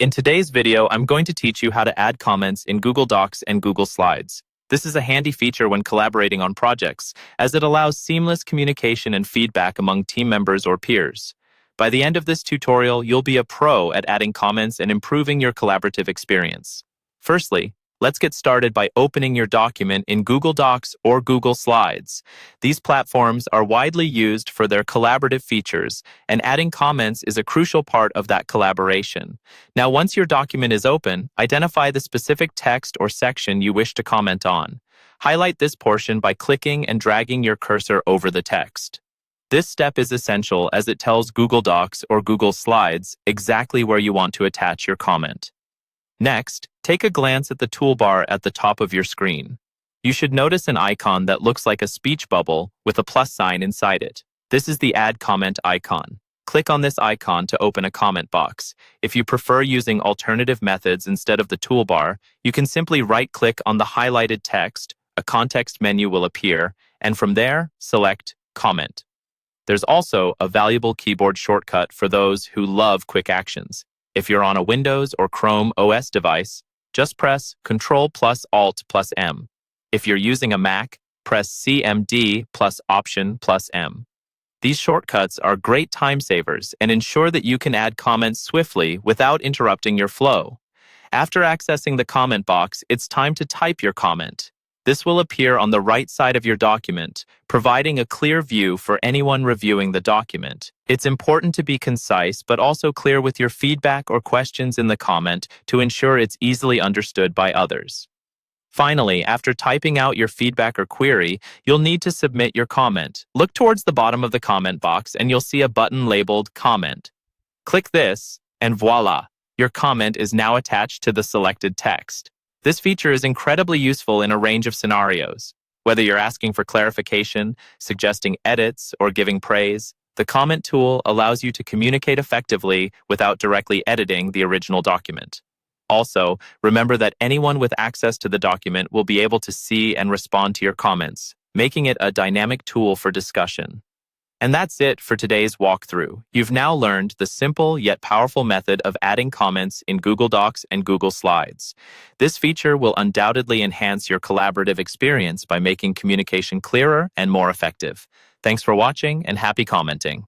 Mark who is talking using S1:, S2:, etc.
S1: In today's video, I'm going to teach you how to add comments in Google Docs and Google Slides. This is a handy feature when collaborating on projects, as it allows seamless communication and feedback among team members or peers. By the end of this tutorial, you'll be a pro at adding comments and improving your collaborative experience. Firstly, let's get started by opening your document in Google Docs or Google Slides. These platforms are widely used for their collaborative features, and adding comments is a crucial part of that collaboration. Now, once your document is open, identify the specific text or section you wish to comment on. Highlight this portion by clicking and dragging your cursor over the text. This step is essential as it tells Google Docs or Google Slides exactly where you want to attach your comment. Next, take a glance at the toolbar at the top of your screen. You should notice an icon that looks like a speech bubble with a plus sign inside it. This is the Add Comment icon. Click on this icon to open a comment box. If you prefer using alternative methods instead of the toolbar, you can simply right-click on the highlighted text, a context menu will appear, and from there, select Comment. There's also a valuable keyboard shortcut for those who love quick actions. If you're on a Windows or Chrome OS device, just press Ctrl+Alt+M. If you're using a Mac, press CMD+Option+M. These shortcuts are great time savers and ensure that you can add comments swiftly without interrupting your flow. After accessing the comment box, it's time to type your comment. This will appear on the right side of your document, providing a clear view for anyone reviewing the document. It's important to be concise, but also clear with your feedback or questions in the comment to ensure it's easily understood by others. Finally, after typing out your feedback or query, you'll need to submit your comment. Look towards the bottom of the comment box and you'll see a button labeled Comment. Click this, and voila, your comment is now attached to the selected text. This feature is incredibly useful in a range of scenarios. Whether you're asking for clarification, suggesting edits, or giving praise, the comment tool allows you to communicate effectively without directly editing the original document. Also, remember that anyone with access to the document will be able to see and respond to your comments, making it a dynamic tool for discussion. And that's it for today's walkthrough. You've now learned the simple yet powerful method of adding comments in Google Docs and Google Slides. This feature will undoubtedly enhance your collaborative experience by making communication clearer and more effective. Thanks for watching and happy commenting.